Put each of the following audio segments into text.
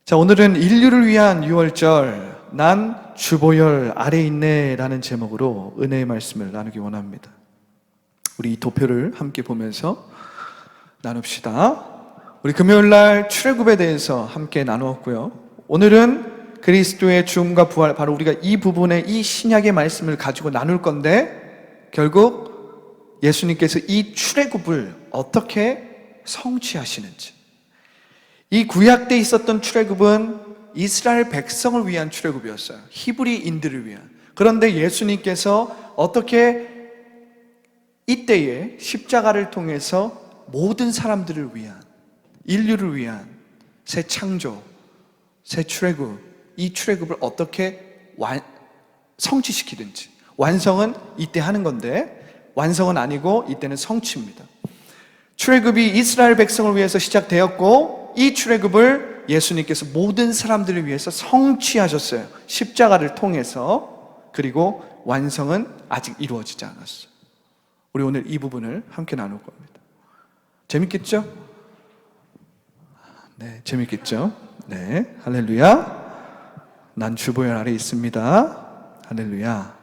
자, 오늘은 인류를 위한 유월절, 난 주보혈 아래 있네 라는 제목으로 은혜의 말씀을 나누기 원합니다. 우리 이 도표를 함께 보면서 나눕시다. 우리 금요일날 출애굽에 대해서 함께 나누었고요. 오늘은 그리스도의 죽음과 부활, 바로 우리가 이 부분에 이 신약의 말씀을 가지고 나눌 건데, 결국 예수님께서 이 출애굽을 어떻게 성취하시는지, 이 구약 때 있었던 출애굽은 이스라엘 백성을 위한 출애굽이었어요. 히브리인들을 위한. 그런데 예수님께서 어떻게 이때에 십자가를 통해서 모든 사람들을 위한, 인류를 위한 새 창조, 새 출애굽, 이 출애굽을 어떻게 성취시키든지. 완성은 이때 하는 건데 완성은 아니고 이때는 성취입니다. 출애굽이 이스라엘 백성을 위해서 시작되었고, 이 출애굽을 예수님께서 모든 사람들을 위해서 성취하셨어요. 십자가를 통해서. 그리고 완성은 아직 이루어지지 않았어요. 우리 오늘 이 부분을 함께 나눌 겁니다. 재밌겠죠? 네, 재밌겠죠? 네, 할렐루야. 난 주보혈 아래 있습니다. 할렐루야.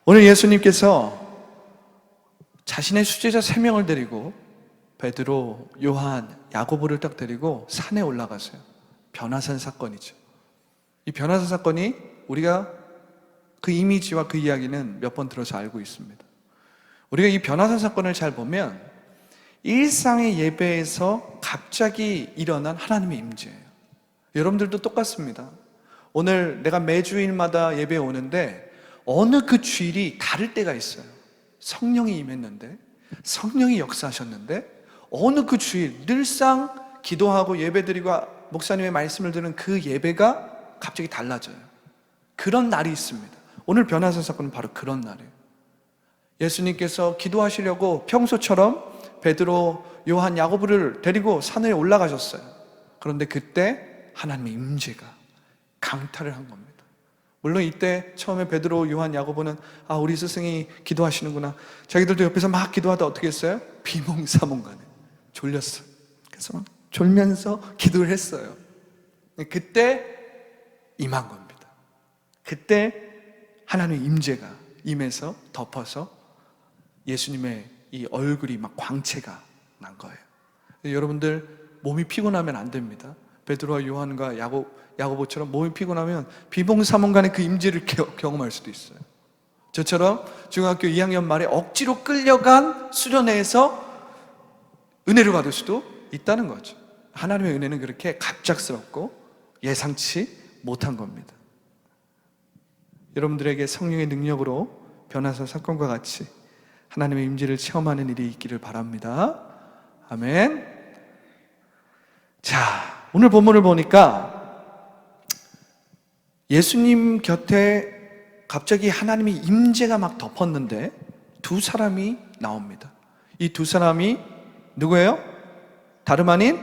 오늘 예수님께서 자신의 수제자 3명을 데리고 베드로, 요한, 야고보를 딱 데리고 산에 올라가세요. 변화산 사건이죠. 이 변화산 사건이 우리가 그 이미지와 그 이야기는 몇 번 들어서 알고 있습니다. 우리가 이 변화산 사건을 잘 보면 일상의 예배에서 갑자기 일어난 하나님의 임재예요. 여러분들도 똑같습니다. 오늘 내가 매주일마다 예배에 오는데 어느 그 주일이 다를 때가 있어요. 성령이 임했는데, 성령이 역사하셨는데, 어느 그 주일 늘상 기도하고 예배드리고 목사님의 말씀을 듣는 그 예배가 갑자기 달라져요. 그런 날이 있습니다. 오늘 변화산 사건은 바로 그런 날이에요. 예수님께서 기도하시려고 평소처럼 베드로, 요한, 야고보를 데리고 산에 올라가셨어요. 그런데 그때 하나님의 임재가 강타를 한 겁니다. 물론 이때 처음에 베드로, 요한, 야고보는 우리 스승이 기도하시는구나. 자기들도 옆에서 막 기도하다 어떻게 했어요? 비몽사몽간에 졸렸어요. 그래서 막 졸면서 기도를 했어요. 그때 임한 겁니다. 그때 하나님의 임재가 임해서 덮어서 예수님의 이 얼굴이 막 광채가 난 거예요. 여러분들 몸이 피곤하면 안 됩니다. 베드로와 요한과 야고보처럼 몸이 피곤하면 비몽사몽간에 그 임재를 경험할 수도 있어요. 저처럼 중학교 2학년 말에 억지로 끌려간 수련회에서 은혜를 받을 수도 있다는 거죠. 하나님의 은혜는 그렇게 갑작스럽고 예상치 못한 겁니다. 여러분들에게 성령의 능력으로 변화산 사건과 같이 하나님의 임재를 체험하는 일이 있기를 바랍니다. 아멘. 자, 오늘 본문을 보니까 예수님 곁에 갑자기 하나님의 임재가 막 덮었는데 두 사람이 나옵니다. 이 두 사람이 누구예요? 다름 아닌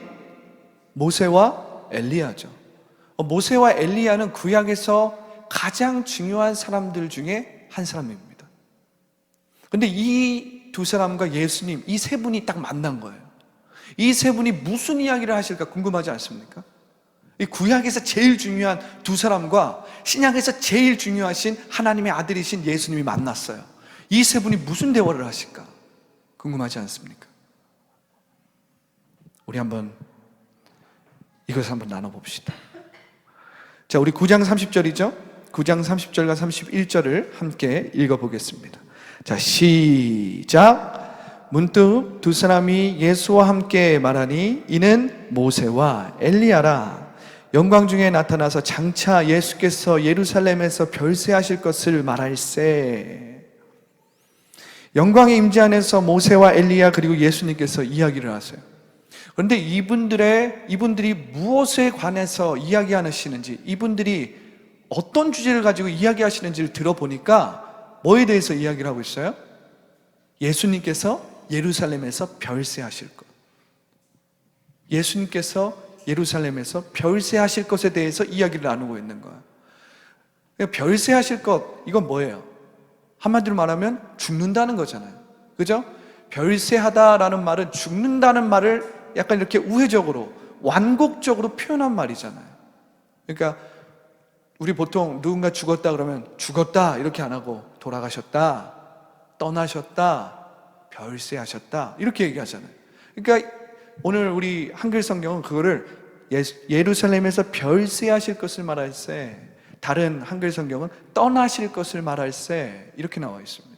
모세와 엘리야죠. 모세와 엘리야는 구약에서 가장 중요한 사람들 중에 한 사람입니다. 그런데 이 두 사람과 예수님, 이 세 분이 딱 만난 거예요. 이 세 분이 무슨 이야기를 하실까 궁금하지 않습니까? 이 구약에서 제일 중요한 두 사람과 신약에서 제일 중요하신 하나님의 아들이신 예수님이 만났어요. 이 세 분이 무슨 대화를 하실까 궁금하지 않습니까? 우리 한번 이것을 한번 나눠봅시다. 자, 우리 9장 30절이죠? 9장 30절과 31절을 함께 읽어보겠습니다. 자, 시작. 문득 두 사람이 예수와 함께 말하니 이는 모세와 엘리야라. 영광 중에 나타나서 장차 예수께서 예루살렘에서 별세하실 것을 말할세. 영광의 임재 안에서 모세와 엘리야 그리고 예수님께서 이야기를 하세요. 그런데 이분들이 무엇에 관해서 이야기하시는지, 이분들이 어떤 주제를 가지고 이야기하시는지를 들어보니까 뭐에 대해서 이야기를 하고 있어요? 예수님께서 예루살렘에서 별세하실 것. 예수님께서 예루살렘에서 별세하실 것에 대해서 이야기를 나누고 있는 거예요. 별세하실 것, 이건 뭐예요? 한마디로 말하면 죽는다는 거잖아요. 그죠? 별세하다라는 말은 죽는다는 말을 약간 이렇게 우회적으로, 완곡적으로 표현한 말이잖아요. 그러니까 우리 보통 누군가 죽었다 그러면 죽었다 이렇게 안 하고 돌아가셨다, 떠나셨다, 별세하셨다 이렇게 얘기하잖아요. 그러니까 오늘 우리 한글 성경은 그거를 예루살렘에서 별세하실 것을 말할세, 다른 한글 성경은 떠나실 것을 말할세 이렇게 나와 있습니다.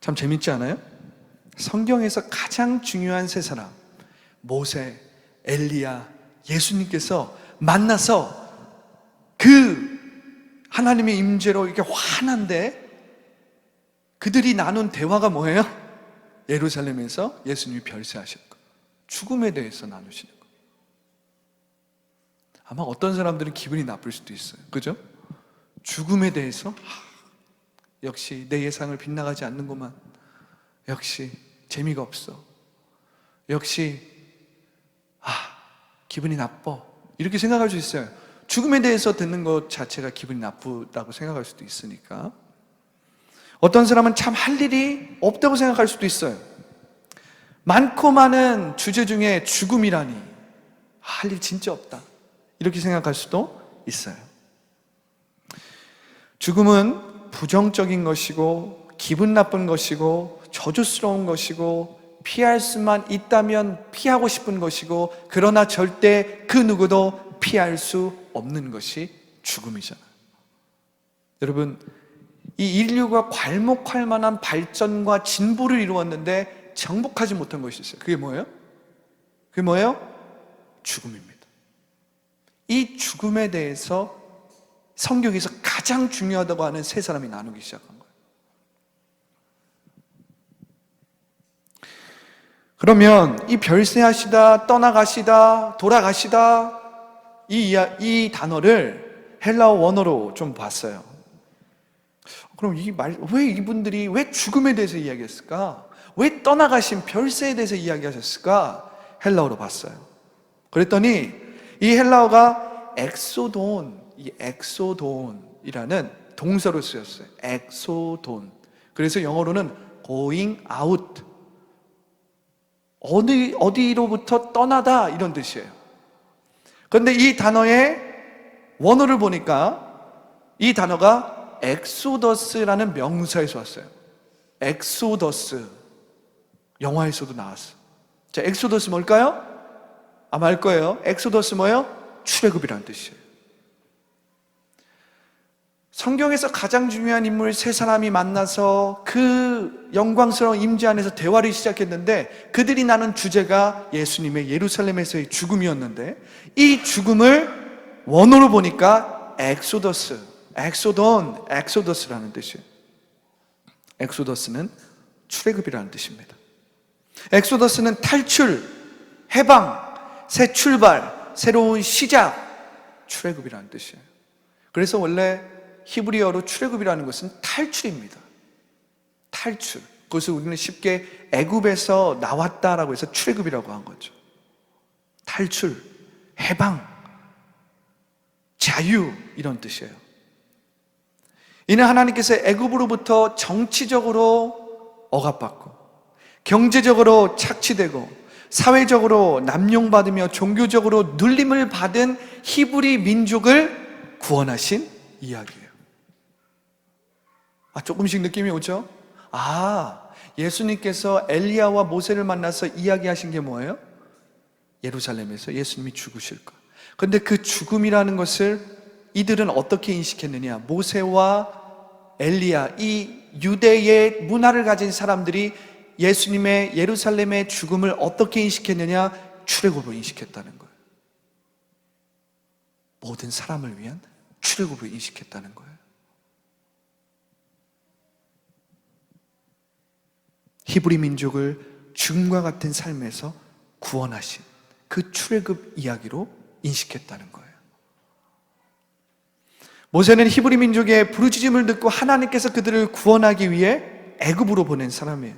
참 재밌지 않아요? 성경에서 가장 중요한 세 사람, 모세, 엘리야, 예수님께서 만나서 그 하나님의 임재로 이렇게 환한데 그들이 나눈 대화가 뭐예요? 예루살렘에서 예수님이 별세하실 거, 죽음에 대해서 나누시는 거. 아마 어떤 사람들은 기분이 나쁠 수도 있어요. 그죠? 죽음에 대해서 역시 내 예상을 빗나가지 않는구만, 역시 재미가 없어, 역시 기분이 나빠 이렇게 생각할 수 있어요. 죽음에 대해서 듣는 것 자체가 기분이 나쁘다고 생각할 수도 있으니까. 어떤 사람은 참 할 일이 없다고 생각할 수도 있어요. 많고 많은 주제 중에 죽음이라니 할 일 진짜 없다 이렇게 생각할 수도 있어요. 죽음은 부정적인 것이고 기분 나쁜 것이고 저주스러운 것이고 피할 수만 있다면 피하고 싶은 것이고, 그러나 절대 그 누구도 피할 수 없는 것이 죽음이잖아요. 여러분, 이 인류가 괄목할 만한 발전과 진보를 이루었는데 정복하지 못한 것이 있어요. 그게 뭐예요? 그게 뭐예요? 죽음입니다. 이 죽음에 대해서 성경에서 가장 중요하다고 하는 세 사람이 나누기 시작한 거예요. 그러면 이 별세하시다, 떠나가시다, 돌아가시다 이 단어를 헬라어 원어로 좀 봤어요. 그럼 왜 이분들이 왜 죽음에 대해서 이야기했을까? 왜 떠나가신 별세에 대해서 이야기하셨을까? 헬라어로 봤어요. 그랬더니 이 헬라어가 엑소돈이라는 동사로 쓰였어요. 엑소돈. 그래서 영어로는 going out, 어디로부터 떠나다 이런 뜻이에요. 그런데 이 단어의 원어를 보니까 이 단어가 엑소더스라는 명사에서 왔어요. 엑소더스. 영화에서도 나왔어. 자, 엑소더스 뭘까요? 아마 알 거예요. 엑소더스 뭐예요? 출애굽이라는 뜻이에요. 성경에서 가장 중요한 인물 세 사람이 만나서 그 영광스러운 임재 안에서 대화를 시작했는데, 그들이 나눈 주제가 예수님의 예루살렘에서의 죽음이었는데, 이 죽음을 원어로 보니까 엑소더스라는 뜻이에요. 엑소더스는 출애굽이라는 뜻입니다. 엑소더스는 탈출, 해방, 새 출발, 새로운 시작, 출애굽이라는 뜻이에요. 그래서 원래 히브리어로 출애굽이라는 것은 탈출입니다. 탈출. 그것을 우리는 쉽게 애굽에서 나왔다라고 해서 출애굽이라고 한 거죠. 탈출, 해방, 자유 이런 뜻이에요. 이는 하나님께서 애굽으로부터 정치적으로 억압받고 경제적으로 착취되고 사회적으로 남용받으며 종교적으로 눌림을 받은 히브리 민족을 구원하신 이야기예요. 조금씩 느낌이 오죠? 예수님께서 엘리야와 모세를 만나서 이야기하신 게 뭐예요? 예루살렘에서 예수님이 죽으실 것. 그런데 그 죽음이라는 것을 이들은 어떻게 인식했느냐? 모세와 엘리야, 이 유대의 문화를 가진 사람들이 예수님의 예루살렘의 죽음을 어떻게 인식했느냐? 출애굽으로 인식했다는 거예요. 모든 사람을 위한 출애굽으로 인식했다는 거예요. 히브리 민족을 죽음과 같은 삶에서 구원하신 그 출애굽 이야기로 인식했다는 거예요. 모세는 히브리 민족의 부르짖음을 듣고 하나님께서 그들을 구원하기 위해 애굽으로 보낸 사람이에요.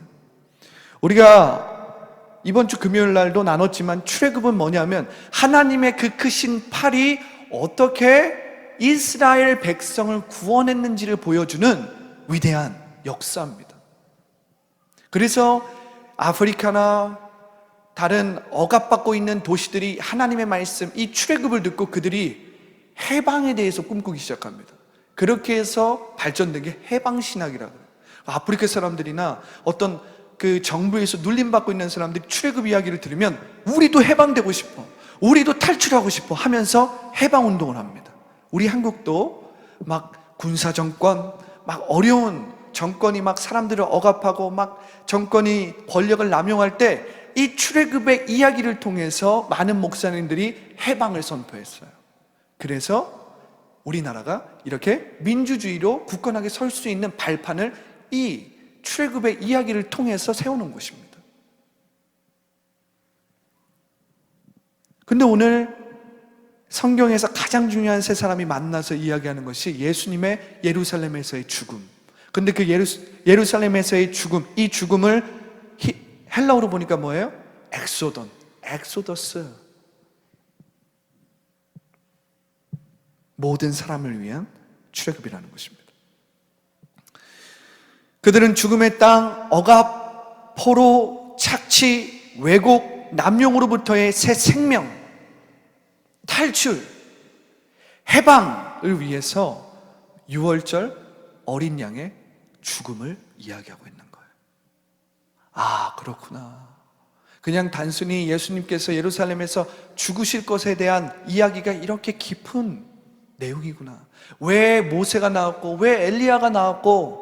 우리가 이번 주 금요일 날도 나눴지만 출애굽은 뭐냐면 하나님의 그 크신 팔이 어떻게 이스라엘 백성을 구원했는지를 보여주는 위대한 역사입니다. 그래서 아프리카나 다른 억압받고 있는 도시들이 하나님의 말씀, 이 출애굽을 듣고 그들이 해방에 대해서 꿈꾸기 시작합니다. 그렇게 해서 발전된 게 해방신학이라고 해요. 아프리카 사람들이나 어떤 그 정부에서 눌림받고 있는 사람들이 출애굽 이야기를 들으면 우리도 해방되고 싶어, 우리도 탈출하고 싶어 하면서 해방운동을 합니다. 우리 한국도 막 군사정권, 막 어려운 정권이 막 사람들을 억압하고 막 정권이 권력을 남용할 때 이 출애굽의 이야기를 통해서 많은 목사님들이 해방을 선포했어요. 그래서 우리나라가 이렇게 민주주의로 굳건하게 설 수 있는 발판을 이 출애굽의 이야기를 통해서 세우는 것입니다. 근데 오늘 성경에서 가장 중요한 세 사람이 만나서 이야기하는 것이 예수님의 예루살렘에서의 죽음. 근데 그 예루살렘에서의 죽음, 이 죽음을 헬라어로 보니까 뭐예요? 엑소더스. 모든 사람을 위한 출애굽이라는 것입니다. 그들은 죽음의 땅, 억압, 포로, 착취, 왜곡, 남용으로부터의 새 생명, 탈출, 해방을 위해서 6월절 어린 양의 죽음을 이야기하고 있는 거예요. 아, 그렇구나. 그냥 단순히 예수님께서 예루살렘에서 죽으실 것에 대한 이야기가 이렇게 깊은 내용이구나. 왜 모세가 나왔고 왜 엘리야가 나왔고.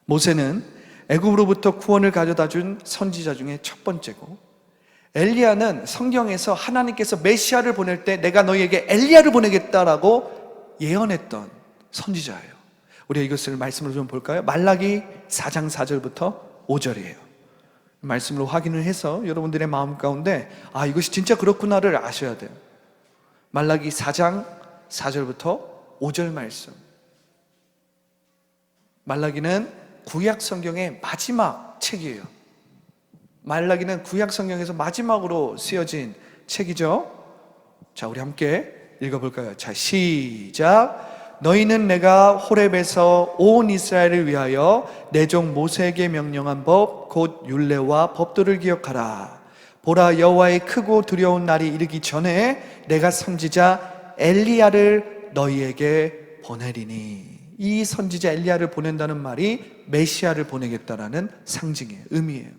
모세는 애굽으로부터 구원을 가져다 준 선지자 중에 첫 번째고, 엘리야는 성경에서 하나님께서 메시아를 보낼 때 내가 너희에게 엘리야를 보내겠다라고 예언했던 선지자예요. 우리가 이것을 말씀으로 좀 볼까요? 말라기 4장 4절부터 5절이에요. 말씀으로 확인을 해서 여러분들의 마음 가운데 아, 이것이 진짜 그렇구나를 아셔야 돼요. 말라기 4장 4절부터 5절 말씀. 말라기는 구약 성경의 마지막 책이에요. 말라기는 구약 성경에서 마지막으로 쓰여진 책이죠. 자, 우리 함께 읽어볼까요? 자, 시작. 너희는 내가 호렙에서 온 이스라엘을 위하여 내 종 모세에게 명령한 법 곧 율례와 법도를 기억하라. 보라, 여호와의 크고 두려운 날이 이르기 전에 내가 선지자 엘리야를 너희에게 보내리니. 이 선지자 엘리야를 보낸다는 말이 메시아를 보내겠다라는 상징이에요. 의미예요.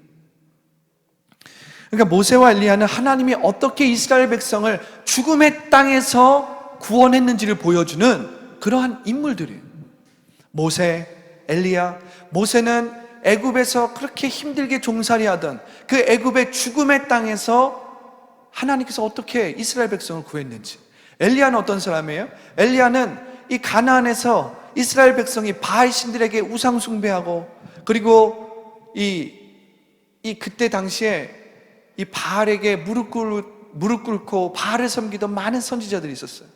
그러니까 모세와 엘리야는 하나님이 어떻게 이스라엘 백성을 죽음의 땅에서 구원했는지를 보여주는 그러한 인물들이에요. 모세, 엘리야. 모세는 애굽에서 그렇게 힘들게 종살이하던 그 애굽의 죽음의 땅에서 하나님께서 어떻게 이스라엘 백성을 구했는지. 엘리야는 어떤 사람이에요? 엘리야는 이 가나안에서 이스라엘 백성이 바알 신들에게 우상 숭배하고, 그리고 그때 당시에 이 바알에게 무릎 꿇고 바알을 섬기던 많은 선지자들이 있었어요.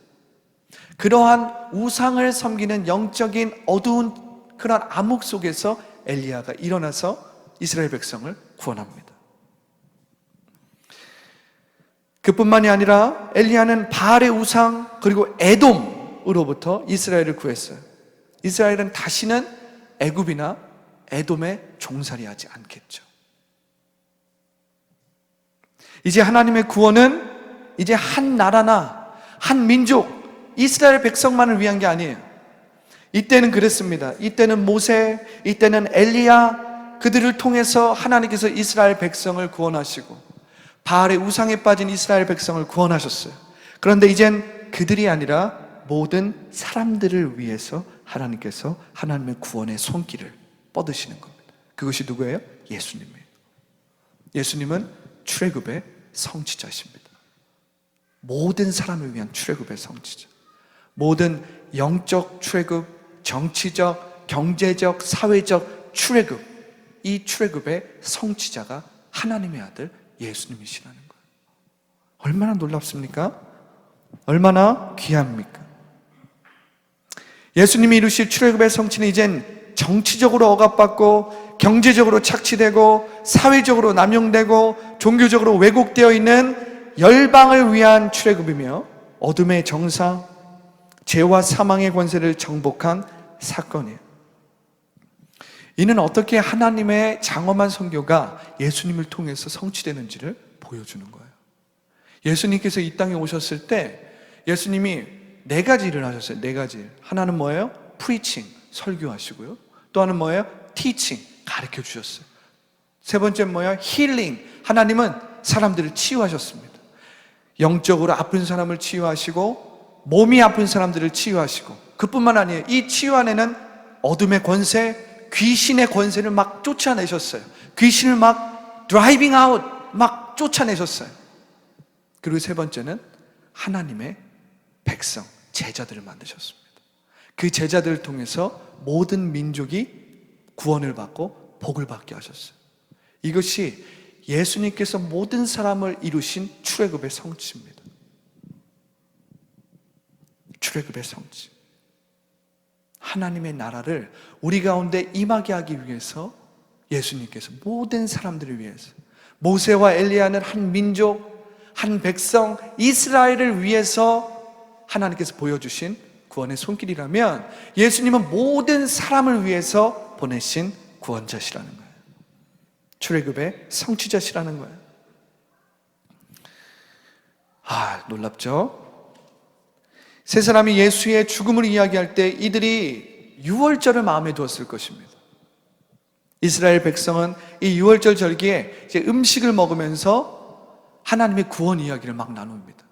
그러한 우상을 섬기는 영적인 어두운 그런 암흑 속에서 엘리야가 일어나서 이스라엘 백성을 구원합니다. 그뿐만이 아니라 엘리야는 바알의 우상 그리고 에돔으로부터 이스라엘을 구했어요. 이스라엘은 다시는 애굽이나 에돔에 종살이하지 않겠죠. 이제 하나님의 구원은 이제 한 나라나 한 민족, 이스라엘 백성만을 위한 게 아니에요. 이때는 그랬습니다. 이때는 모세, 이때는 엘리야, 그들을 통해서 하나님께서 이스라엘 백성을 구원하시고 바알의 우상에 빠진 이스라엘 백성을 구원하셨어요. 그런데 이젠 그들이 아니라 모든 사람들을 위해서 하나님께서 하나님의 구원의 손길을 뻗으시는 겁니다. 그것이 누구예요? 예수님이에요. 예수님은 출애굽의 성취자십니다. 모든 사람을 위한 출애굽의 성취자. 모든 영적 출애굽, 정치적, 경제적, 사회적 출애굽, 이 출애굽의 성취자가 하나님의 아들 예수님이시라는 거예요. 얼마나 놀랍습니까? 얼마나 귀합니까? 예수님이 이루실 출애굽의 성취는 이젠 정치적으로 억압받고 경제적으로 착취되고 사회적으로 남용되고 종교적으로 왜곡되어 있는 열방을 위한 출애굽이며 어둠의 정사, 죄와 사망의 권세를 정복한 사건이에요. 이는 어떻게 하나님의 장엄한 선교가 예수님을 통해서 성취되는지를 보여주는 거예요. 예수님께서 이 땅에 오셨을 때 예수님이 네 가지 일을 하셨어요. 네 가지 일. 하나는 뭐예요? 프리칭, 설교하시고요. 또 하나는 뭐예요? 티칭, 가르쳐 주셨어요. 세 번째는 뭐예요? 힐링, 하나님은 사람들을 치유하셨습니다. 영적으로 아픈 사람을 치유하시고 몸이 아픈 사람들을 치유하시고, 그뿐만 아니에요. 이 치유 안에는 어둠의 권세, 귀신의 권세를 막 쫓아내셨어요. 귀신을 막 드라이빙 아웃, 막 쫓아내셨어요. 그리고 세 번째는 하나님의 백성, 제자들을 만드셨습니다. 그 제자들을 통해서 모든 민족이 구원을 받고 복을 받게 하셨어요. 이것이 예수님께서 모든 사람을 이루신 출애굽의 성취입니다. 출애굽의 성취. 하나님의 나라를 우리 가운데 임하게 하기 위해서 예수님께서 모든 사람들을 위해서, 모세와 엘리야는 한 민족, 한 백성, 이스라엘을 위해서 하나님께서 보여주신 구원의 손길이라면, 예수님은 모든 사람을 위해서 보내신 구원자시라는 거예요. 출애굽의 성취자시라는 거예요. 놀랍죠? 세 사람이 예수의 죽음을 이야기할 때 이들이 유월절을 마음에 두었을 것입니다. 이스라엘 백성은 이 유월절 절기에 이제 음식을 먹으면서 하나님의 구원 이야기를 막 나눕니다.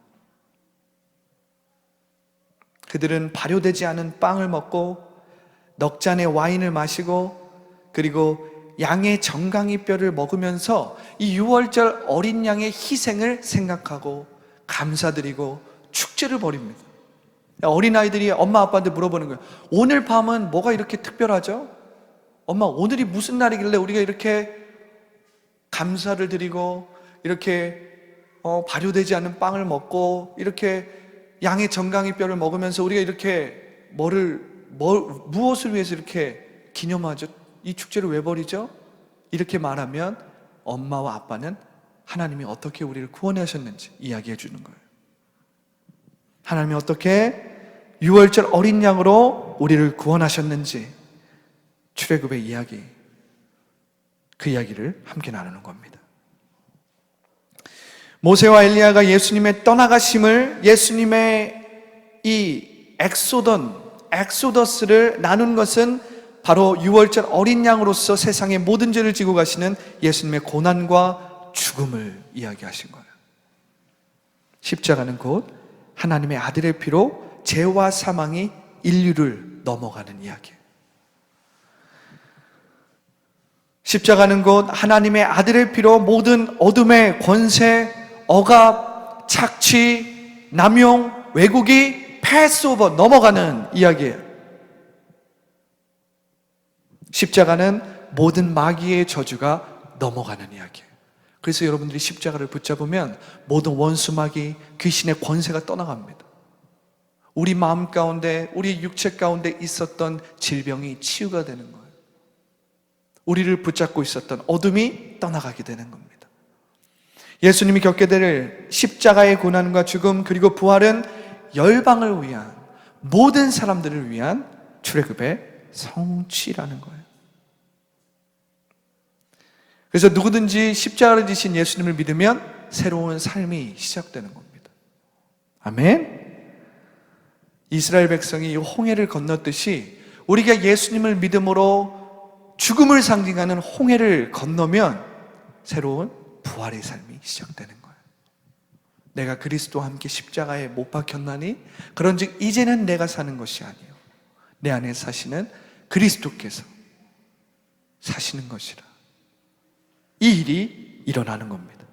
그들은 발효되지 않은 빵을 먹고 넉 잔의 와인을 마시고, 그리고 양의 정강이 뼈를 먹으면서 이 유월절 어린 양의 희생을 생각하고 감사드리고 축제를 벌입니다. 어린아이들이 엄마 아빠한테 물어보는 거예요. 오늘 밤은 뭐가 이렇게 특별하죠? 엄마, 오늘이 무슨 날이길래 우리가 이렇게 감사를 드리고 이렇게 발효되지 않은 빵을 먹고 이렇게 양의 정강이 뼈를 먹으면서 우리가 이렇게 무엇을 위해서 이렇게 기념하죠? 이 축제를 왜 벌이죠? 이렇게 말하면 엄마와 아빠는 하나님이 어떻게 우리를 구원하셨는지 이야기해 주는 거예요. 하나님이 어떻게 유월절 어린 양으로 우리를 구원하셨는지, 출애굽의 이야기, 그 이야기를 함께 나누는 겁니다. 모세와 엘리야가 예수님의 떠나가심을, 예수님의 이 엑소더스를 나눈 것은 바로 유월절 어린 양으로서 세상의 모든 죄를 지고 가시는 예수님의 고난과 죽음을 이야기하신 거예요. 십자가는 곧 하나님의 아들의 피로 죄와 사망이 인류를 넘어가는 이야기예요. 십자가는 곧 하나님의 아들의 피로 모든 어둠의 권세, 억압, 착취, 남용, 왜곡이 패스오버, 넘어가는 이야기예요. 십자가는 모든 마귀의 저주가 넘어가는 이야기예요. 그래서 여러분들이 십자가를 붙잡으면 모든 원수 마귀, 귀신의 권세가 떠나갑니다. 우리 마음 가운데, 우리 육체 가운데 있었던 질병이 치유가 되는 거예요. 우리를 붙잡고 있었던 어둠이 떠나가게 되는 겁니다. 예수님이 겪게 될 십자가의 고난과 죽음, 그리고 부활은 열방을 위한, 모든 사람들을 위한 출애굽의 성취라는 거예요. 그래서 누구든지 십자가를 지신 예수님을 믿으면 새로운 삶이 시작되는 겁니다. 아멘. 이스라엘 백성이 홍해를 건넜듯이 우리가 예수님을 믿음으로 죽음을 상징하는 홍해를 건너면 새로운 부활의 삶이 시작되는 거예요. 내가 그리스도와 함께 십자가에 못 박혔나니 그런즉 이제는 내가 사는 것이 아니요 내 안에 사시는 그리스도께서 사시는 것이라. 이 일이 일어나는 겁니다.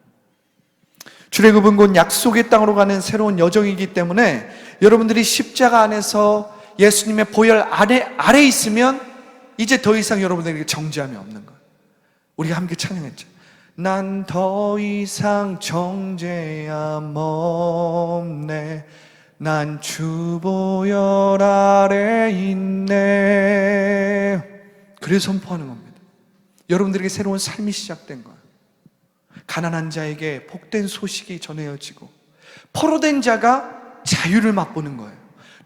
출애굽은 곧 약속의 땅으로 가는 새로운 여정이기 때문에 여러분들이 십자가 안에서 예수님의 보혈 아래 있으면 이제 더 이상 여러분들에게 정죄함이 없는 거예요. 우리가 함께 찬양했죠. 난 더 이상 정죄함 없네. 난 주 보혈 아래 있네. 그래서 선포하는 겁니다. 여러분들에게 새로운 삶이 시작된 거예요. 가난한 자에게 복된 소식이 전해지고 포로된 자가 자유를 맛보는 거예요.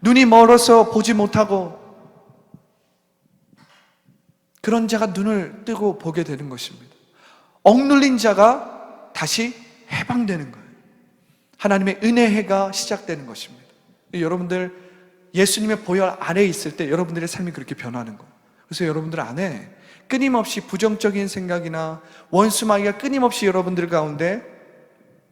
눈이 멀어서 보지 못하고 그런 자가 눈을 뜨고 보게 되는 것입니다. 억눌린 자가 다시 해방되는 거예요. 하나님의 은혜의 해가 시작되는 것입니다. 여러분들 예수님의 보혈 아래에 있을 때 여러분들의 삶이 그렇게 변하는 거예요. 그래서 여러분들 안에 끊임없이 부정적인 생각이나 원수마귀가 끊임없이 여러분들 가운데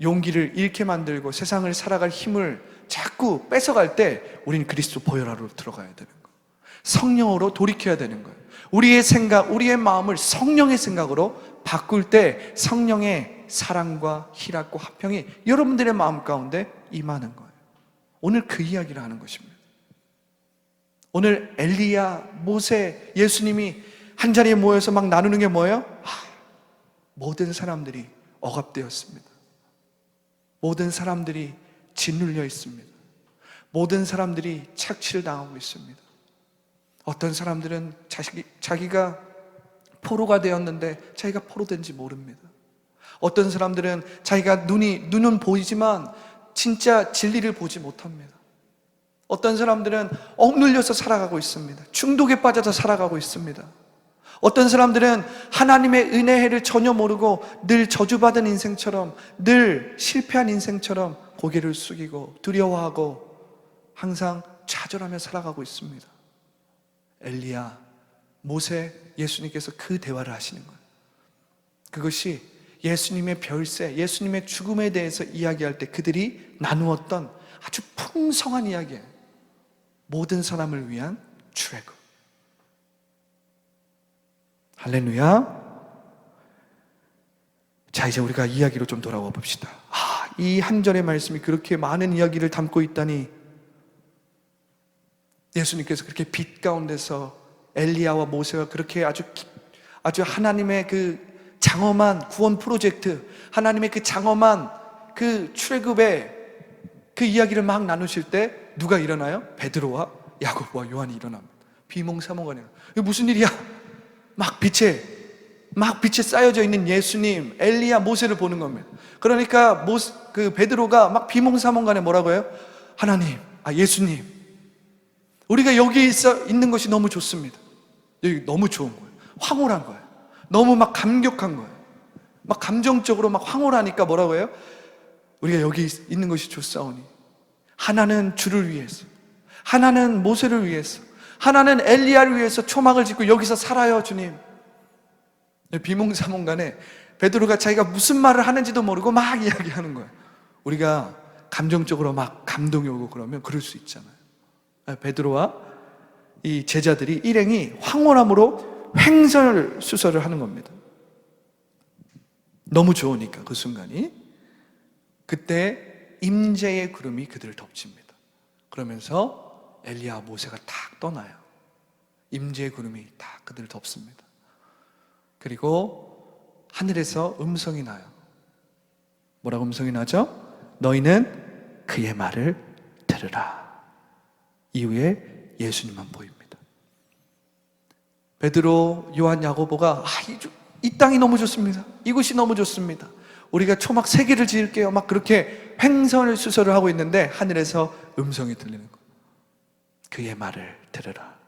용기를 잃게 만들고 세상을 살아갈 힘을 자꾸 뺏어갈 때 우리는 그리스도 보혈 아래로 들어가야 되는 거예요. 성령으로 돌이켜야 되는 거예요. 우리의 생각, 우리의 마음을 성령의 생각으로 바꿀 때 성령의 사랑과 희락과 화평이 여러분들의 마음 가운데 임하는 거예요. 오늘 그 이야기를 하는 것입니다. 오늘 엘리야, 모세, 예수님이 한자리에 모여서 막 나누는 게 뭐예요? 모든 사람들이 억압되었습니다. 모든 사람들이 짓눌려 있습니다. 모든 사람들이 착취를 당하고 있습니다. 어떤 사람들은 자기가 포로가 되었는데 자기가 포로된지 모릅니다. 어떤 사람들은 자기가 눈은 보이지만 진짜 진리를 보지 못합니다. 어떤 사람들은 억눌려서 살아가고 있습니다. 중독에 빠져서 살아가고 있습니다. 어떤 사람들은 하나님의 은혜를 전혀 모르고 늘 저주받은 인생처럼, 늘 실패한 인생처럼 고개를 숙이고 두려워하고 항상 좌절하며 살아가고 있습니다. 엘리야, 모세, 예수님께서 그 대화를 하시는 거예요. 그것이 예수님의 별세, 예수님의 죽음에 대해서 이야기할 때 그들이 나누었던 아주 풍성한 이야기예요. 모든 사람을 위한 출애굽. 할렐루야. 자, 이제 우리가 이야기로 좀 돌아와 봅시다. 이 한 절의 말씀이 그렇게 많은 이야기를 담고 있다니. 예수님께서 그렇게 빛 가운데서 엘리야와 모세가 그렇게 아주 하나님의 그 장엄한 구원 프로젝트, 하나님의 그 장엄한 그 출애굽의 그 이야기를 막 나누실 때 누가 일어나요? 베드로와 야고보와 요한이 일어납니다. 비몽사몽간에 이게 무슨 일이야? 막 빛에 쌓여져 있는 예수님, 엘리야, 모세를 보는 겁니다. 그러니까 그 베드로가 막 비몽사몽간에 뭐라고 해요? 예수님, 우리가 여기 있는 것이 너무 좋습니다. 여기 너무 좋은 거예요. 황홀한 거예요. 너무 막 감격한 거예요. 막 감정적으로 막 황홀하니까 뭐라고 해요? 우리가 여기 있는 것이 좋사오니 하나는 주를 위해서, 하나는 모세를 위해서, 하나는 엘리야를 위해서 초막을 짓고 여기서 살아요, 주님. 비몽사몽간에 베드로가 자기가 무슨 말을 하는지도 모르고 막 이야기하는 거예요. 우리가 감정적으로 막 감동이 오고 그러면 그럴 수 있잖아요. 베드로와 이 제자들이 일행이 황홀함으로 횡설수설을 하는 겁니다. 너무 좋으니까 그 순간이. 그때 임재의 구름이 그들을 덮칩니다. 그러면서 엘리야와 모세가 탁 떠나요. 임재의 구름이 탁 그들을 덮습니다. 그리고 하늘에서 음성이 나요. 뭐라고 음성이 나죠? 너희는 그의 말을 들으라. 이후에 예수님만 보입니다. 베드로, 요한, 야고보가 이 땅이 너무 좋습니다. 이곳이 너무 좋습니다. 우리가 초막 3개를 지을게요. 막 그렇게 횡설수설을 하고 있는데 하늘에서 음성이 들리는 거예요. 그의 말을 들으라.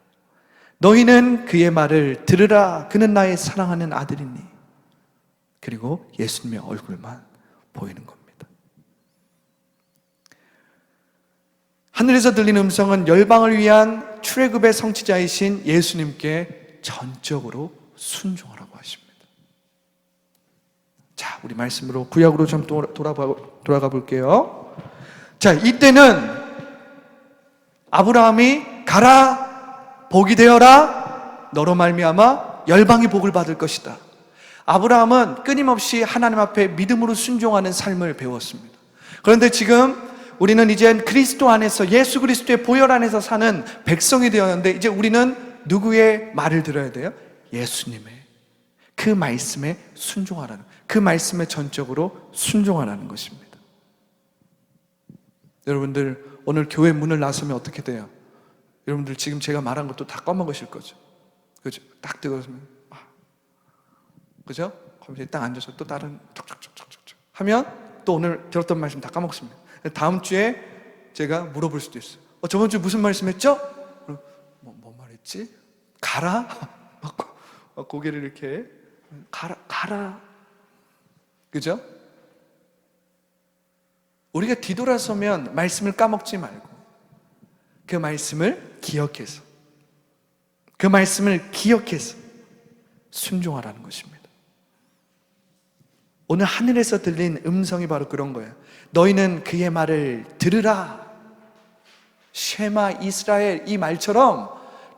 너희는 그의 말을 들으라. 그는 나의 사랑하는 아들이니. 그리고 예수님의 얼굴만 보이는 겁니다. 하늘에서 들리는 음성은 열방을 위한 출애굽의 성취자이신 예수님께 전적으로 순종하라고 하십니다. 자, 우리 말씀으로 구약으로 좀 돌아가 볼게요. 자, 이때는 아브라함이 가라, 복이 되어라, 너로 말미암아 열방이 복을 받을 것이다. 아브라함은 끊임없이 하나님 앞에 믿음으로 순종하는 삶을 배웠습니다. 그런데 지금 우리는 이제 그리스도 안에서, 예수 그리스도의 보혈 안에서 사는 백성이 되었는데 이제 우리는 누구의 말을 들어야 돼요? 예수님의 그 말씀에 순종하라는, 그 말씀에 전적으로 순종하라는 것입니다. 여러분들 오늘 교회 문을 나서면 어떻게 돼요? 여러분들 지금 제가 말한 것도 다 까먹으실 거죠. 그죠? 딱 뜨거우면 그죠? 컴퓨터에 딱 앉아서 또 다른 촉촉촉촉촉 하면 또 오늘 들었던 말씀 다 까먹습니다. 다음 주에 제가 물어볼 수도 있어요. 저번 주에 무슨 말씀 했죠? 뭔 말했지? 가라? 고개를 이렇게 가라. 그죠? 우리가 뒤돌아서면 말씀을 까먹지 말고 그 말씀을 기억해서 순종하라는 것입니다. 오늘 하늘에서 들린 음성이 바로 그런 거예요. 너희는 그의 말을 들으라. 쉐마 이스라엘, 이 말처럼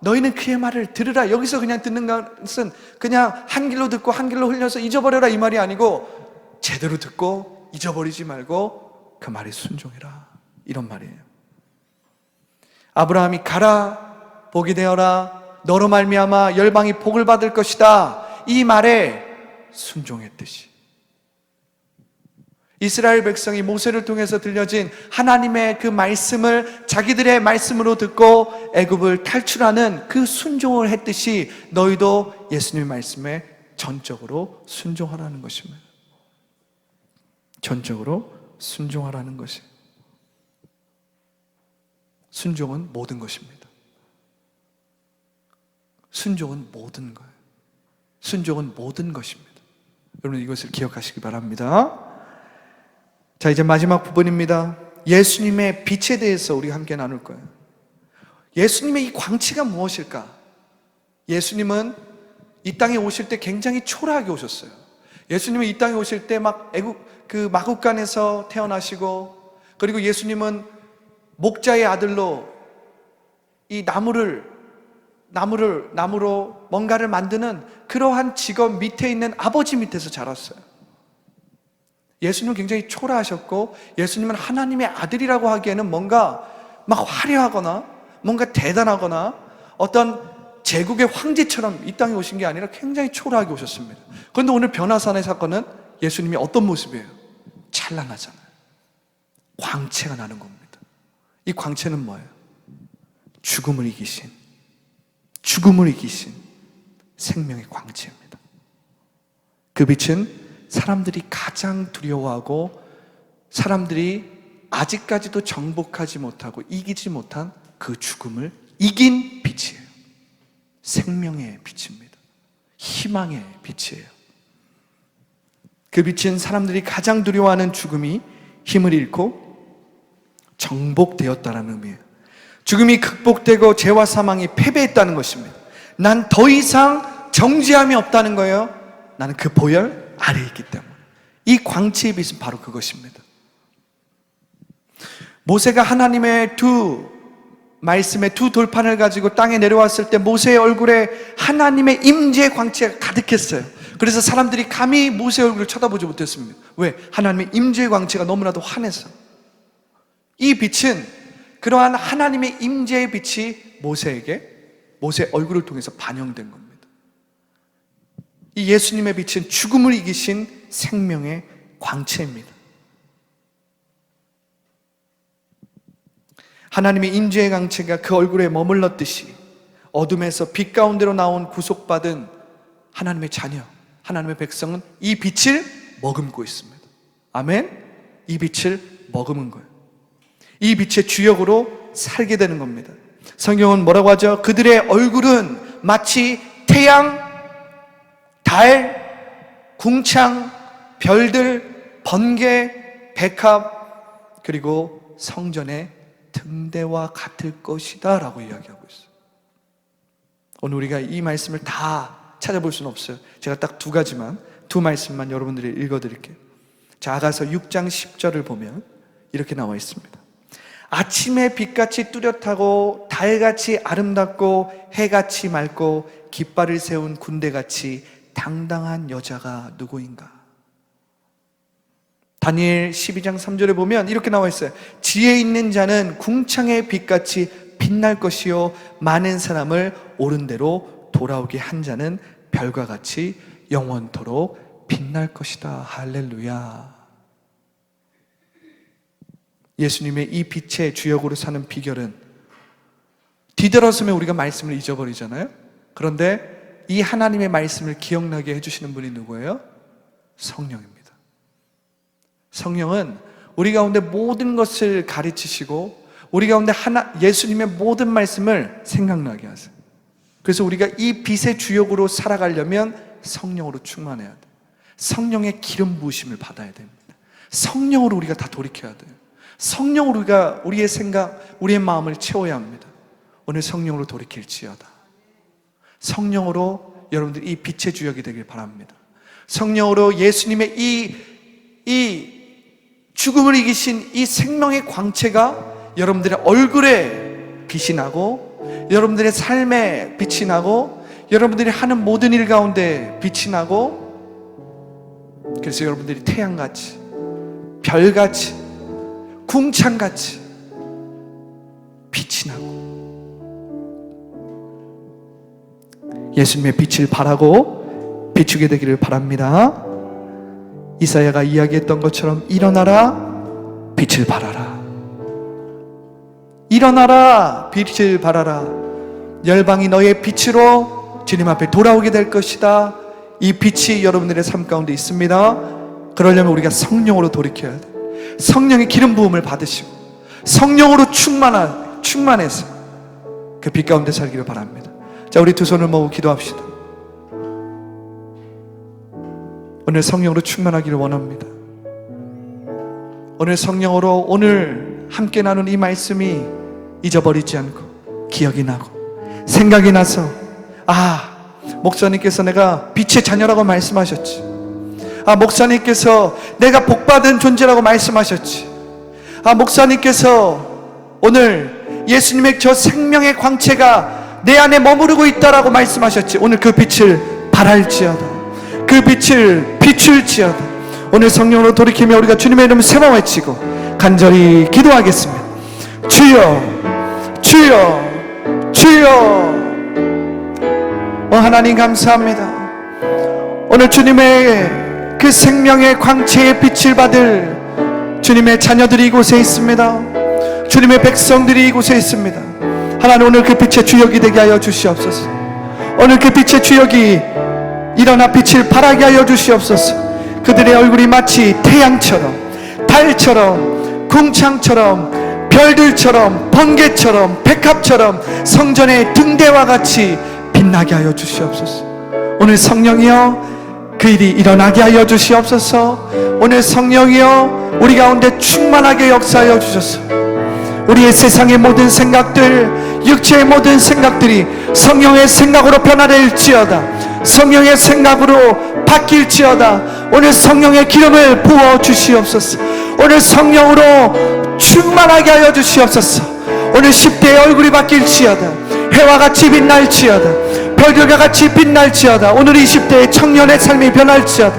너희는 그의 말을 들으라. 여기서 그냥 듣는 것은 그냥 한 길로 듣고 한 길로 흘려서 잊어버려라 이 말이 아니고 제대로 듣고 잊어버리지 말고 그 말에 순종해라, 이런 말이에요. 아브라함이 가라, 복이 되어라, 너로 말미암아 열방이 복을 받을 것이다, 이 말에 순종했듯이 이스라엘 백성이 모세를 통해서 들려진 하나님의 그 말씀을 자기들의 말씀으로 듣고 애굽을 탈출하는 그 순종을 했듯이 너희도 예수님의 말씀에 전적으로 순종하라는 것입니다. 전적으로 순종하라는 것이. 순종은 모든 것입니다. 순종은 모든 거예요. 순종은 모든 것입니다. 여러분 이것을 기억하시기 바랍니다. 자, 이제 마지막 부분입니다. 예수님의 빛에 대해서 우리가 함께 나눌 거예요. 예수님의 이 광채가 무엇일까? 예수님은 이 땅에 오실 때 굉장히 초라하게 오셨어요. 예수님은 이 땅에 오실 때 그 마국간에서 태어나시고, 그리고 예수님은 목자의 아들로 이 나무로 뭔가를 만드는 그러한 직업 밑에 있는 아버지 밑에서 자랐어요. 예수님은 굉장히 초라하셨고, 예수님은 하나님의 아들이라고 하기에는 뭔가 막 화려하거나 뭔가 대단하거나 어떤 제국의 황제처럼 이 땅에 오신 게 아니라 굉장히 초라하게 오셨습니다. 그런데 오늘 변화산의 사건은 예수님이 어떤 모습이에요? 찬란하잖아요. 광채가 나는 겁니다. 이 광채는 뭐예요? 죽음을 이기신 생명의 광채입니다. 그 빛은 사람들이 가장 두려워하고 사람들이 아직까지도 정복하지 못하고 이기지 못한 그 죽음을 이긴 빛이에요. 생명의 빛입니다. 희망의 빛이에요. 그 빛은 사람들이 가장 두려워하는 죽음이 힘을 잃고 정복되었다는 의미예요. 죽음이 극복되고 죄와 사망이 패배했다는 것입니다. 난 더 이상 정죄함이 없다는 거예요. 나는 그 보혈 아래에 있기 때문에. 이 광채의 빛은 바로 그것입니다. 모세가 하나님의 말씀의 두 돌판을 가지고 땅에 내려왔을 때 모세의 얼굴에 하나님의 임재의 광채가 가득했어요. 그래서 사람들이 감히 모세의 얼굴을 쳐다보지 못했습니다. 왜? 하나님의 임재의 광채가 너무나도 환해서. 이 빛은 그러한 하나님의 임재의 빛이 모세의 얼굴을 통해서 반영된 겁니다. 이 예수님의 빛은 죽음을 이기신 생명의 광채입니다. 하나님의 임재의 광채가 그 얼굴에 머물렀듯이 어둠에서 빛 가운데로 나온 구속받은 하나님의 자녀, 하나님의 백성은 이 빛을 머금고 있습니다. 아멘? 이 빛을 머금은 거예요. 이 빛의 주역으로 살게 되는 겁니다. 성경은 뭐라고 하죠? 그들의 얼굴은 마치 태양, 달, 궁창, 별들, 번개, 백합, 그리고 성전의 등대와 같을 것이다 라고 이야기하고 있어요. 오늘 우리가 이 말씀을 다 찾아볼 수는 없어요. 제가 딱 두 말씀만 여러분들이 읽어드릴게요. 자, 아가서 6장 10절을 보면 이렇게 나와 있습니다. 아침의 빛같이 뚜렷하고 달같이 아름답고 해같이 맑고 깃발을 세운 군대같이 당당한 여자가 누구인가? 다니엘 12장 3절에 보면 이렇게 나와 있어요. 지혜 있는 자는 궁창의 빛같이 빛날 것이요 많은 사람을 옳은 대로 돌아오게 한 자는 별과 같이 영원토록 빛날 것이다. 할렐루야. 예수님의 이 빛의 주역으로 사는 비결은, 뒤돌아서면 우리가 말씀을 잊어버리잖아요. 그런데 이 하나님의 말씀을 기억나게 해주시는 분이 누구예요? 성령입니다. 성령은 우리 가운데 모든 것을 가르치시고 우리 가운데 예수님의 모든 말씀을 생각나게 하세요. 그래서 우리가 이 빛의 주역으로 살아가려면 성령으로 충만해야 돼요. 성령의 기름 부으심을 받아야 됩니다. 성령으로 우리가 다 돌이켜야 돼요. 성령으로 우리가 우리의 생각, 우리의 마음을 채워야 합니다. 오늘 성령으로 돌이킬지어다. 성령으로 여러분들 이 빛의 주역이 되길 바랍니다. 성령으로 예수님의 이 죽음을 이기신 이 생명의 광채가 여러분들의 얼굴에 빛이 나고, 여러분들의 삶에 빛이 나고, 여러분들이 하는 모든 일 가운데 빛이 나고, 그래서 여러분들이 태양같이, 별같이, 궁창같이 빛이 나고 예수님의 빛을 바라고 비추게 되기를 바랍니다. 이사야가 이야기했던 것처럼 일어나라, 빛을 발하라. 일어나라, 빛을 발하라. 열방이 너의 빛으로 주님 앞에 돌아오게 될 것이다. 이 빛이 여러분들의 삶 가운데 있습니다. 그러려면 우리가 성령으로 돌이켜야 돼. 성령의 기름 부음을 받으시고 성령으로 충만해서 그 빛 가운데 살기를 바랍니다. 자, 우리 두 손을 모으고 기도합시다. 오늘 성령으로 충만하기를 원합니다. 오늘 성령으로 오늘 함께 나눈 이 말씀이 잊어버리지 않고 기억이 나고 생각이 나서, 목사님께서 내가 빛의 자녀라고 말씀하셨지. 목사님께서 내가 복받은 존재라고 말씀하셨지. 목사님께서 오늘 예수님의 저 생명의 광채가 내 안에 머무르고 있다라고 말씀하셨지. 오늘 그 빛을 발할지어다. 그 빛을 비출지어다. 오늘 성령으로 돌이키며 우리가 주님의 이름을 세모 외치고 간절히 기도하겠습니다. 주여, 주여, 주여. 하나님 감사합니다. 오늘 주님의 그 생명의 광채의 빛을 받을 주님의 자녀들이 이곳에 있습니다. 주님의 백성들이 이곳에 있습니다. 하나님, 오늘 그 빛의 주역이 되게 하여 주시옵소서. 오늘 그 빛의 주역이 일어나 빛을 발하게 하여 주시옵소서. 그들의 얼굴이 마치 태양처럼, 달처럼, 궁창처럼, 별들처럼, 번개처럼, 백합처럼 성전의 등대와 같이 빛나게 하여 주시옵소서. 오늘 성령이여, 그 일이 일어나게 하여 주시옵소서. 오늘 성령이여, 우리 가운데 충만하게 역사하여 주셔서 우리의 세상의 모든 생각들, 육체의 모든 생각들이 성령의 생각으로 변화될지어다. 성령의 생각으로 바뀔지어다. 오늘 성령의 기름을 부어 주시옵소서. 오늘 성령으로 충만하게 하여 주시옵소서. 오늘 10대의 얼굴이 바뀔지어다. 해와 같이 빛날지어다. 별들과 같이 빛날지어다. 오늘 20대의 청년의 삶이 변할지어다.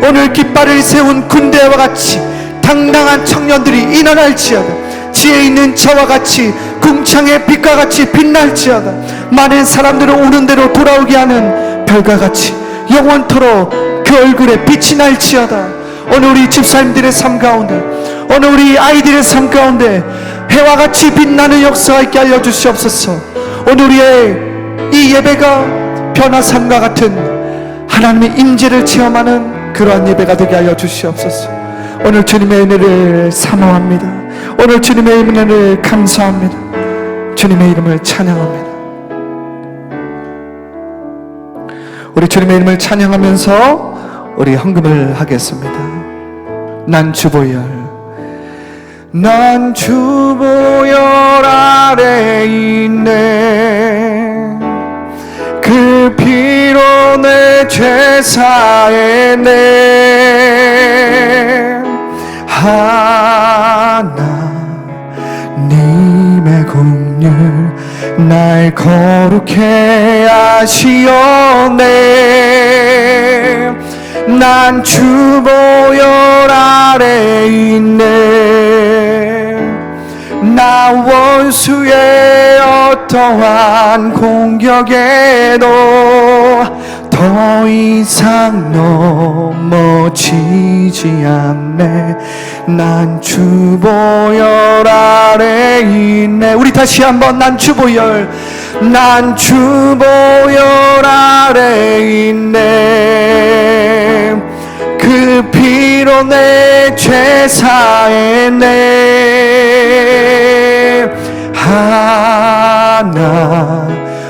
오늘 깃발을 세운 군대와 같이 당당한 청년들이 일어날지어다. 지혜 있는 저와 같이 궁창의 빛과 같이 빛날지어다. 많은 사람들을 오는 대로 돌아오게 하는 별과 같이 영원토록 그 얼굴에 빛이 날지어다. 오늘 우리 집사님들의 삶 가운데, 오늘 우리 아이들의 삶 가운데 해와 같이 빛나는 역사가 있게 하여 주시옵소서. 오늘 우리의 이 예배가 변화산과 같은 하나님의 임재를 체험하는 그러한 예배가 되게 하여 주시옵소서. 오늘 주님의 은혜를 사모합니다. 오늘 주님의 은혜를 감사합니다. 주님의 이름을 찬양합니다. 우리 주님의 이름을 찬양하면서 우리 헌금을 하겠습니다. 난 주보혈, 난 주보혈 아래 있네. 그 피로 내 죄 사했네. 하나님의 긍휼 날 거룩해 하시었네. 난 주보혈 아래 있네. 나 원수의 어떠한 공격에도 더 이상 넘어지지 않네. 난 주보혈 아래 있네. 우리 다시 한번, 난 주보혈, 난 주보혈 아래 있네. 그 피로 내 죄 사했네. 하나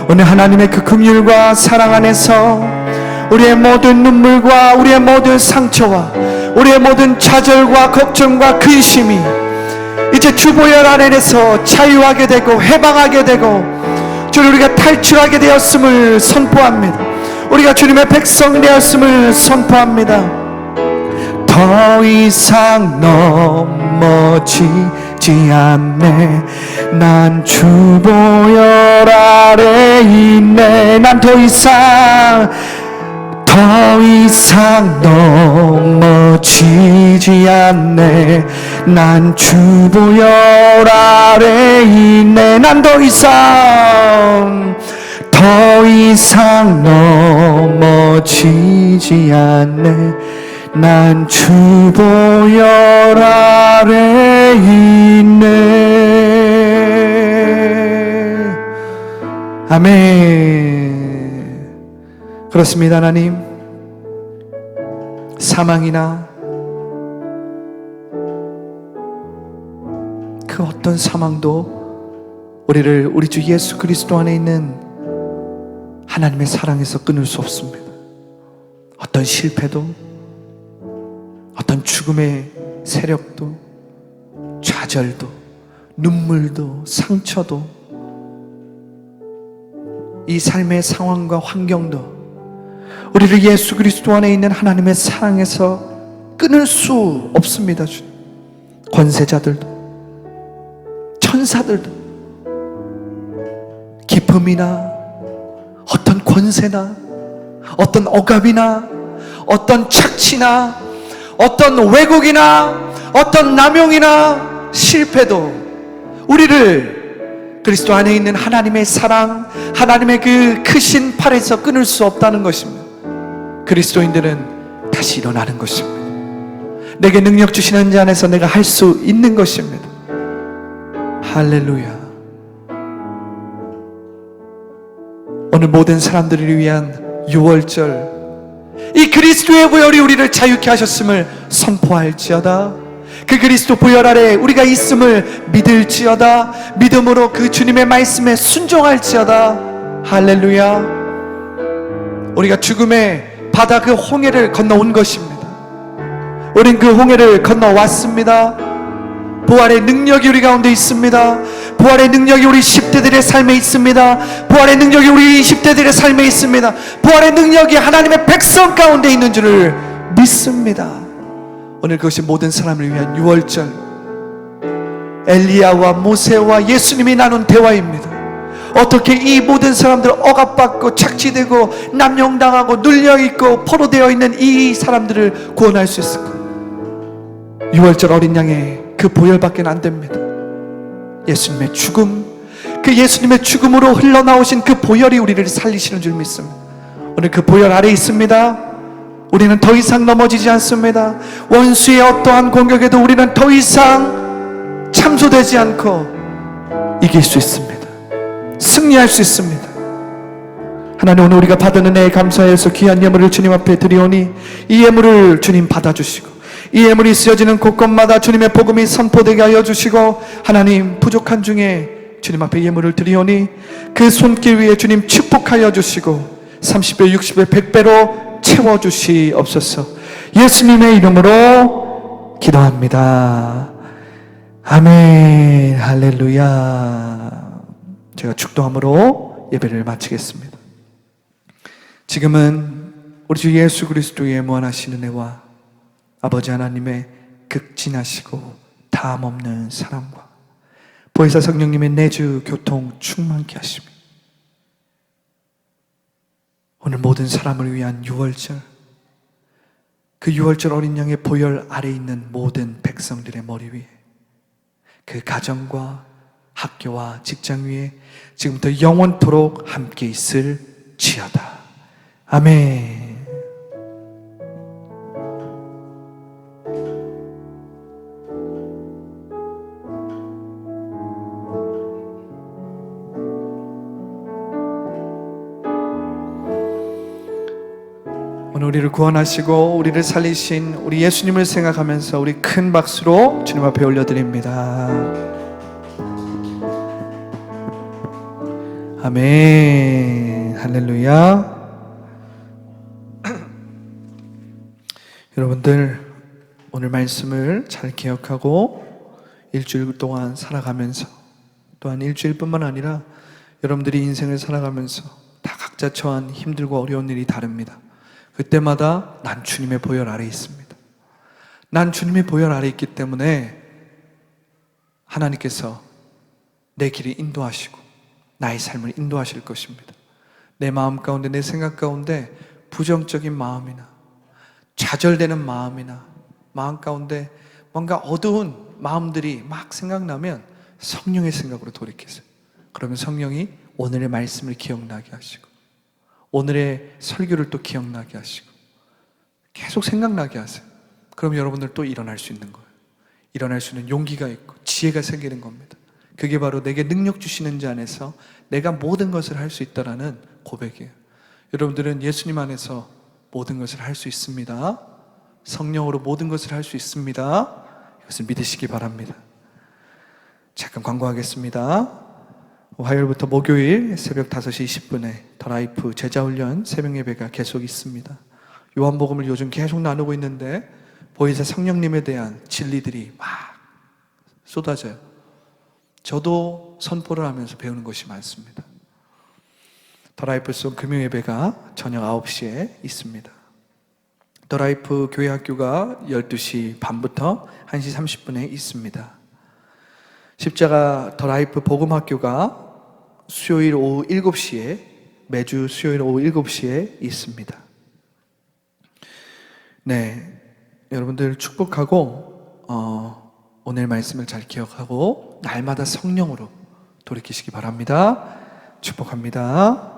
오늘 하나님의 그 긍휼과 사랑 안에서 우리의 모든 눈물과 우리의 모든 상처와 우리의 모든 좌절과 걱정과 근심이 이제 주보혈 안에서 자유하게 되고 해방하게 되고 주를 우리가 탈출하게 되었음을 선포합니다. 우리가 주님의 백성 되었음을 선포합니다. 더 이상 넘어지지 않네. 난 주보혈 아래 있네. 난 더 이상 넘어지지 않네. 난 주보혈 아래 있네. 난 더 이상 넘어지지 않네. 난 주보혈 아래 있네. 아멘. 그렇습니다. 하나님, 사망이나 그 어떤 사망도 우리를 우리 주 예수 그리스도 안에 있는 하나님의 사랑에서 끊을 수 없습니다. 어떤 실패도, 어떤 죽음의 세력도, 좌절도, 눈물도, 상처도, 이 삶의 상황과 환경도 우리를 예수 그리스도 안에 있는 하나님의 사랑에서 끊을 수 없습니다. 권세자들도, 천사들도, 기쁨이나 어떤 권세나 어떤 억압이나 어떤 착취나 어떤 왜곡이나 어떤 남용이나 실패도 우리를 그리스도 안에 있는 하나님의 사랑, 하나님의 그 크신 팔에서 끊을 수 없다는 것입니다. 그리스도인들은 다시 일어나는 것입니다. 내게 능력 주시는 자 안에서 내가 할 수 있는 것입니다. 할렐루야. 오늘 모든 사람들을 위한 6월절, 이 그리스도의 보혈이 우리를 자유케 하셨음을 선포할지어다. 그 그리스도 보혈 아래 우리가 있음을 믿을지어다. 믿음으로 그 주님의 말씀에 순종할지어다. 할렐루야. 우리가 죽음의 바다 그 홍해를 건너온 것입니다. 우린 그 홍해를 건너왔습니다. 부활의 능력이 우리 가운데 있습니다. 부활의 능력이 우리 10대들의 삶에 있습니다. 부활의 능력이 우리 20대들의 삶에 있습니다. 부활의 능력이 하나님의 백성 가운데 있는 줄을 믿습니다. 오늘 그것이 모든 사람을 위한 6월절, 엘리야와 모세와 예수님이 나눈 대화입니다. 어떻게 이 모든 사람들 억압받고 착취되고 남용당하고 눌려있고 포로되어 있는 이 사람들을 구원할 수 있을까? 6월절 어린 양의 그 보혈밖에 안 됩니다. 예수님의 죽음, 그 예수님의 죽음으로 흘러나오신 그 보혈이 우리를 살리시는 줄 믿습니다. 오늘 그 보혈 아래 있습니다. 우리는 더 이상 넘어지지 않습니다. 원수의 어떠한 공격에도 우리는 더 이상 참소되지 않고 이길 수 있습니다. 승리할 수 있습니다. 하나님, 오늘 우리가 받은 은혜에 감사해서 귀한 예물을 주님 앞에 드리오니 이 예물을 주님 받아주시고 이 예물이 쓰여지는 곳곳마다 주님의 복음이 선포되게 하여 주시고, 하나님, 부족한 중에 주님 앞에 예물을 드리오니 그 손길 위에 주님 축복하여 주시고 30배, 60배, 100배로 채워주시옵소서. 예수님의 이름으로 기도합니다. 아멘. 할렐루야. 제가 축도함으로 예배를 마치겠습니다. 지금은 우리 주 예수 그리스도의 무한하신 은혜와 아버지 하나님의 극진하시고 다함없는 사랑과 보혜사 성령님의 내주 교통 충만케 하시며 오늘 모든 사람을 위한 6월절, 그 6월절 어린 양의 보혈 아래 있는 모든 백성들의 머리 위에, 그 가정과 학교와 직장 위에 지금부터 영원토록 함께 있을지어다. 아멘. 오늘 우리를 구원하시고 우리를 살리신 우리 예수님을 생각하면서 우리 큰 박수로 주님 앞에 올려드립니다. 아멘. 할렐루야. 여러분들, 오늘 말씀을 잘 기억하고 일주일 동안 살아가면서, 또한 일주일뿐만 아니라 여러분들이 인생을 살아가면서 다 각자 처한 힘들고 어려운 일이 다릅니다. 그때마다 난 주님의 보혈 아래 있습니다. 난 주님의 보혈 아래 있기 때문에 하나님께서 내 길을 인도하시고 나의 삶을 인도하실 것입니다. 내 마음 가운데, 내 생각 가운데 부정적인 마음이나 좌절되는 마음이나 마음 가운데 뭔가 어두운 마음들이 막 생각나면 성령의 생각으로 돌이키세요. 그러면 성령이 오늘의 말씀을 기억나게 하시고 오늘의 설교를 또 기억나게 하시고 계속 생각나게 하세요. 그럼 여러분들 또 일어날 수 있는 거예요. 일어날 수 있는 용기가 있고 지혜가 생기는 겁니다. 그게 바로 내게 능력 주시는 자 안에서 내가 모든 것을 할 수 있다라는 고백이에요. 여러분들은 예수님 안에서 모든 것을 할 수 있습니다. 성령으로 모든 것을 할 수 있습니다. 이것을 믿으시기 바랍니다. 잠깐 광고하겠습니다. 화요일부터 목요일 새벽 5시 20분에 더 라이프 제자훈련 새벽 예배가 계속 있습니다. 요한복음을 요즘 계속 나누고 있는데 보혜사 성령님에 대한 진리들이 막 쏟아져요. 저도 선포를 하면서 배우는 것이 많습니다. 더 라이프 송 금요 예배가 저녁 9시에 있습니다. 더 라이프 교회 학교가 12시 반부터 1시 30분에 있습니다. 십자가 더 라이프 복음 학교가 수요일 오후 7시에, 매주 수요일 오후 7시에 있습니다. 네, 여러분들 축복하고 오늘 말씀을 잘 기억하고 날마다 성령으로 돌이키시기 바랍니다. 축복합니다.